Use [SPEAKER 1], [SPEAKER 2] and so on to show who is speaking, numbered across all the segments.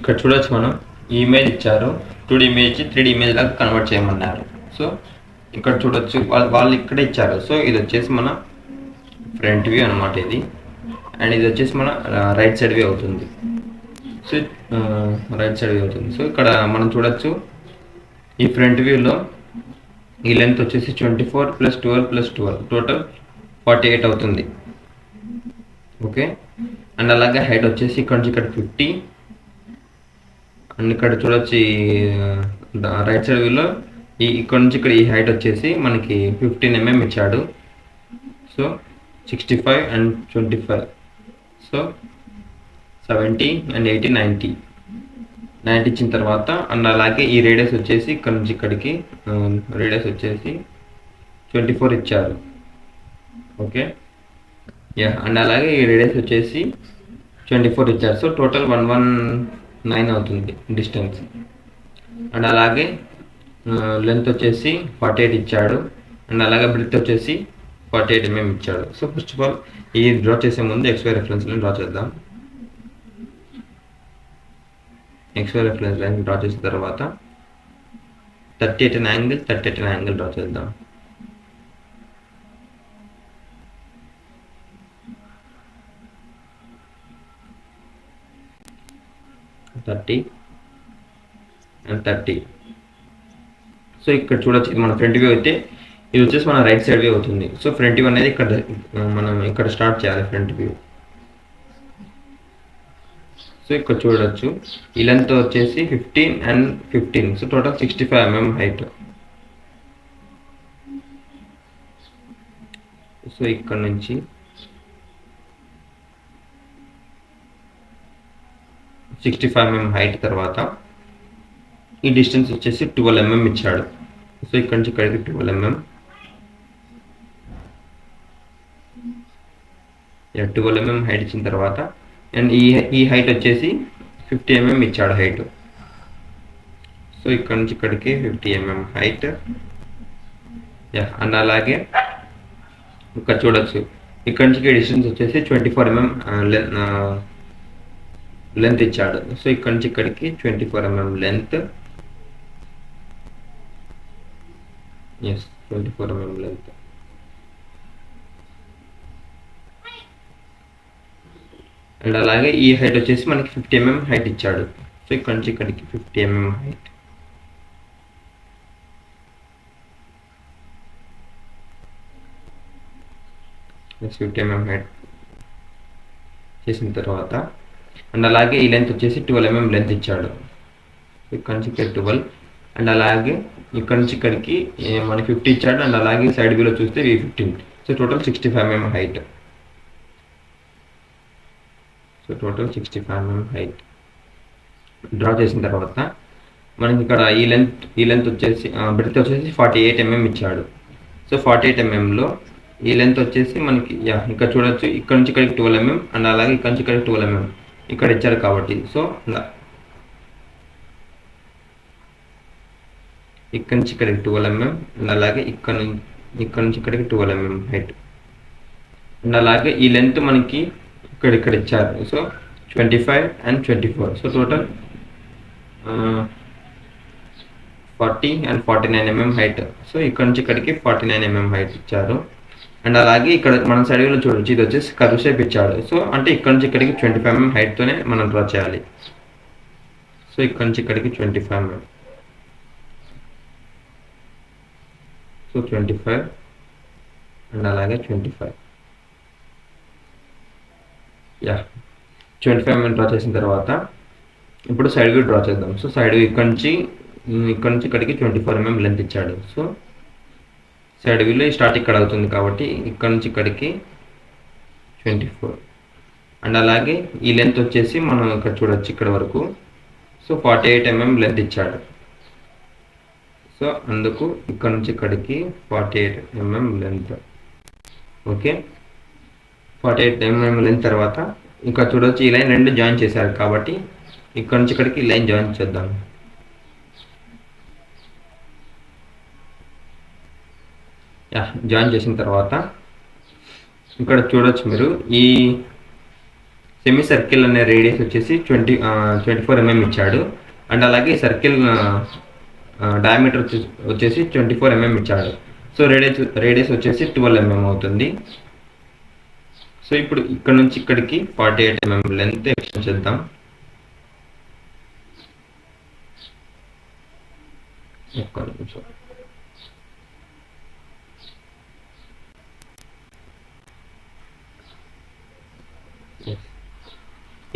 [SPEAKER 1] ఇక్కడ చూడొచ్చు మనం ఈ ఇమేజ్ ఇచ్చారు 2D ఇమేజ్ 3D ఇమేజ్ లాగా కన్వర్ట్ చేయమన్నారు. సో ఇక్కడ చూడొచ్చు వాళ్ళు ఇక్కడ ఇచ్చారు. సో ఇది వచ్చేసి మన ఫ్రంట్ వ్యూ అనమాట ఇది. అండ్ ఇది వచ్చేసి మన రైట్ సైడ్ వ్యూ అవుతుంది. సో రైట్ సైడ్ వ్యూ అవుతుంది. సో ఇక్కడ మనం చూడొచ్చు ఈ ఫ్రంట్ వ్యూలో ఈ లెంత్ వచ్చేసి 24 + 12 + 12 టోటల్ 48 అవుతుంది. ఓకే. అండ్ అలాగే హైట్ వచ్చేసి ఇక్కడ నుంచి ఇక్కడ 50. అండ్ ఇక్కడ చూడొచ్చు రైట్ సైడ్ వ్యూలో ఇక్కడ నుంచి ఇక్కడ ఈ హైట్ వచ్చేసి మనకి 15 mm ఇచ్చాడు. So 65 and 25. సో 70 and 80 90 ఇచ్చిన తర్వాత అండ్ అలాగే ఈ రేడియస్ వచ్చేసి ఇక్కడ నుంచి ఇక్కడికి రేడియస్ వచ్చేసి 24 ఇచ్చారు. ఓకే. అండ్ అలాగే ఈ రేడియస్ వచ్చేసి 24 ఇచ్చారు. సో టోటల్ 119 అవుతుంది డిస్టెన్స్. అండ్ అలాగే లెంత్ వచ్చేసి 48 ఇచ్చాడు. అండ్ అలాగే బ్రెడ్త్ వచ్చేసి 48 mm ఇచ్చాడు. సో ఫస్ట్ ఆఫ్ ఆల్ ఈ డ్రా చేసే ముందు XY రెఫరెన్స్ లైన్ డ్రా చేద్దాం. XY రెఫరెన్స్ లైన్ డ్రా చేసిన తర్వాత 38 యాంగిల్ డ్రా చేద్దాం. and 30. సో ఇక్కడ చూడొచ్చు ఇది మన ఫ్రంట్ వ్యూ అయితే ఇది వచ్చేసి మన రైట్ సైడ్ వ్యూ అవుతుంది. సో ఫ్రంట్ వ్యూ అనేది మనం ఇక్కడ స్టార్ట్ చేయాలి ఫ్రంట్ వ్యూ. సో ఇక్కడ చూడొచ్చు ఈ లెంత్ వచ్చేసి 15 and 15. So total 65 mm height. So ఇక్కడ నుంచి 65 mm హైట్ తర్వాత ఈ డిస్టెన్స్ వచ్చేసి 12 mm ఇచ్చాడు. సో ఇక్కడ నుంచి ఇక్కడికి 12 mm. 12 mm హైట్ ఇచ్చిన తర్వాత అండ్ ఈ హైట్ వచ్చేసి 50 mm ఇచ్చాడు హైట్. సో ఇక్కడ నుంచి ఇక్కడికి 50 mm హైట్. అండ్ అలాగే ఇక్కడ చూడొచ్చు ఇక్కడ నుంచి డిస్టెన్స్ వచ్చేసి 24 mm లెంత్ ఇచ్చాడు. సో ఇక్కడ నుంచి ఇక్కడికి 24 mm length. 24 mm length. And అలాగే ఈ హైట్ వచ్చేసి మనకి 50 mm హైట్ ఇచ్చాడు. సో ఇక్కడ నుంచి ఇక్కడికి 50 mm height. Next 50 mm height చేసిన తర్వాత అండ్ అలాగే ఈ లెంత్ వచ్చేసి 12 mm లెంత్ ఇచ్చాడు. ఇక్కడ నుంచి ఇక్కడ 12. అండ్ అలాగే ఇక్కడ నుంచి ఇక్కడికి మనకి 50 ఇచ్చాడు. అండ్ అలాగే సైడ్ వ్యూలో చూస్తే 15. So total 65 mm height. So total 65 mm height draw చేసిన తర్వాత మనకి ఇక్కడ ఈ లెంత్ వచ్చేసి బ్రెడ్త్ వచ్చేసి 48 mm ఇచ్చాడు. సో 48 mmలో ఈ లెంత్ వచ్చేసి మనకి ఇక్కడ చూడొచ్చు ఇక్కడ నుంచి ఇక్కడికి 12 mm. అండ్ అలాగే ఇక్కడ నుంచి ఇక్కడికి 12 mm ఇక్కడ ఇచ్చారు కాబట్టి సో ఇక్కడ నుంచి ఇక్కడికి 12 mm. అండ్ అలాగే ఇక్కడ నుంచి ఇక్కడికి 12 mm హైట్. అండ్ అలాగే ఈ లెంత్ మనకి ఇక్కడ ఇచ్చారు. So 25 and 24. So total 40 and 49 mm height. So ఇక్కడ నుంచి ఇక్కడికి 49 mm హైట్ ఇచ్చారు. అండ్ అలాగే ఇక్కడ మన సైడ్ వ్యూలో చూడొచ్చు ఇది వచ్చేసి కర్వ్ షేప్ ఇచ్చాడు. సో అంటే ఇక్కడ నుంచి ఇక్కడికి 25 mm హైట్తోనే మనం డ్రా చేయాలి. సో ఇక్కడ నుంచి ఇక్కడికి 25 mm. సో 25 అండ్ అలాగే 25. 25 mm డ్రా చేసిన తర్వాత ఇప్పుడు సైడ్ వ్యూ డ్రా చేద్దాం. సో సైడ్ వ్యూ ఇక్కడ నుంచి ఇక్కడికి 24 mm లెంత్ ఇచ్చాడు. సో సైడ్ వ్యూలో స్టార్ట్ ఇక్కడ అవుతుంది కాబట్టి ఇక్కడ నుంచి ఇక్కడికి 24. అండ్ అలాగే ఈ లెంత్ వచ్చేసి మనం ఇక్కడ చూడొచ్చు ఇక్కడ వరకు. సో 48 mm లెంత్ ఇచ్చాడు. సో అందుకు ఇక్కడ నుంచి ఇక్కడికి 48 mm length. Okay. 48 mm length తర్వాత ఇంకా చూడొచ్చు ఈ లైన్ రెండు జాయిన్ చేశారు కాబట్టి ఇక్కడ నుంచి ఇక్కడికి లైన్ జాయిన్ చేద్దాం. జాయిన్ చేసిన తర్వాత ఇక్కడ చూడొచ్చు మీరు ఈ సెమీ సర్కిల్ అనే రేడియస్ వచ్చేసి 24 mm ఇచ్చాడు. అండ్ అలాగే సర్కిల్ డయామీటర్ వచ్చేసి 24 mm ఇచ్చాడు. సో రేడియస్ వచ్చేసి 12 mm అవుతుంది. సో ఇప్పుడు ఇక్కడ నుంచి ఇక్కడికి 48 mm లెంత్ ఎక్స్టెండ్ చేద్దాం. ఒక్క నిమిషం.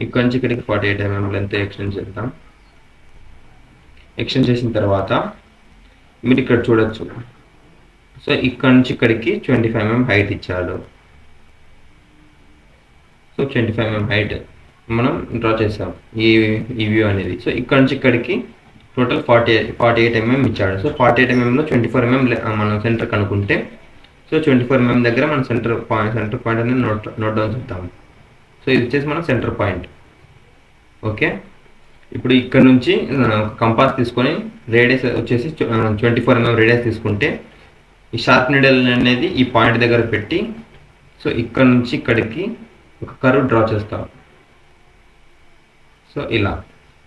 [SPEAKER 1] ఇక్కడ నుంచి ఇక్కడికి 48 mm లెంత్ ఎక్స్టెండ్ చేద్దాం. ఎక్స్టెండ్ చేసిన తర్వాత మీరు ఇక్కడ చూడొచ్చు. సో ఇక్కడ నుంచి ఇక్కడికి 25 mm హైట్ ఇచ్చాడు. సో 25 mm హైట్ మనం డ్రా చేసాం ఈ వ్యూ అనేది. సో ఇక్కడ నుంచి ఇక్కడికి టోటల్ 48 mm ఇచ్చాడు. సో 48 mm లో 24 mm మనం సెంటర్ కనుక్కుంటే, సో 24 mm దగ్గర మనం సెంటర్ పాయింట్ అనేది నోట్ డౌన్ చేద్దాము. సో ఇది వచ్చేసి మన సెంటర్ పాయింట్. ఓకే, ఇప్పుడు ఇక్కడ నుంచి కంపాస్ తీసుకొని రేడియస్ వచ్చేసి 24 mm రేడియస్ తీసుకుంటే, ఈ షార్ప్ నీడల్ అనేది ఈ పాయింట్ దగ్గర పెట్టి, సో ఇక్కడ నుంచి ఇక్కడికి ఒక కర్వ్ డ్రా చేస్తాం. సో ఇలా.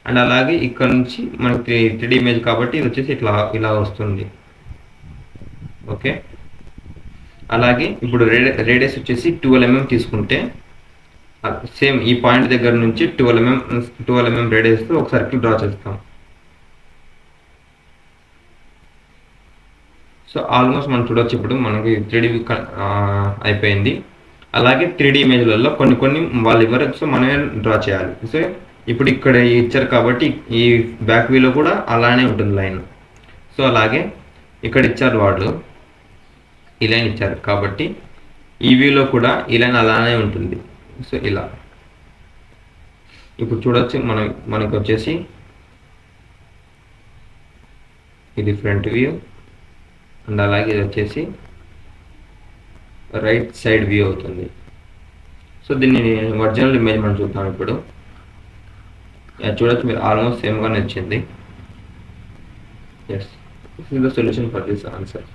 [SPEAKER 1] అండ్ అలాగే ఇక్కడ నుంచి మనకి 3D ఇమేజ్ కాబట్టి ఇది వచ్చేసి ఇలా వస్తుంది. ఓకే, అలాగే ఇప్పుడు రేడియస్ వచ్చేసి 12 mm తీసుకుంటే, సేమ్ ఈ పాయింట్ దగ్గర నుంచి 12 mm రేడియస్తో ఒక సర్కిల్ డ్రా చేస్తాం. సో ఆల్మోస్ట్ మనం చూడొచ్చు ఇప్పుడు మనకి 3D అయిపోయింది. అలాగే 3D ఇమేజ్లలో కొన్ని వాళ్ళు ఇవ్వరు, సో మనమే డ్రా చేయాలి. సో ఇప్పుడు ఇక్కడ ఇచ్చారు కాబట్టి ఈ బ్యాక్ వ్యూలో కూడా అలానే ఉంటుంది లైన్. సో అలాగే ఇక్కడ ఇచ్చారు వాళ్ళు ఈ లైన్ ఇచ్చారు కాబట్టి ఈ వ్యూలో కూడా ఈ లైన్ అలానే ఉంటుంది. సో ఇలా ఇప్పుడు చూడొచ్చు మనకి వచ్చేసి ఇది ఫ్రంట్ వ్యూ అండ్ అలాగే ఇది వచ్చేసి రైట్ సైడ్ వ్యూ అవుతుంది. సో దీన్ని ఒరిజినల్ ఇమేజ్ మనం చూద్దాం. ఇప్పుడు చూడొచ్చు మీరు ఆల్మోస్ట్ సేమ్గానే వచ్చింది. Yes, this is the solution for this answer.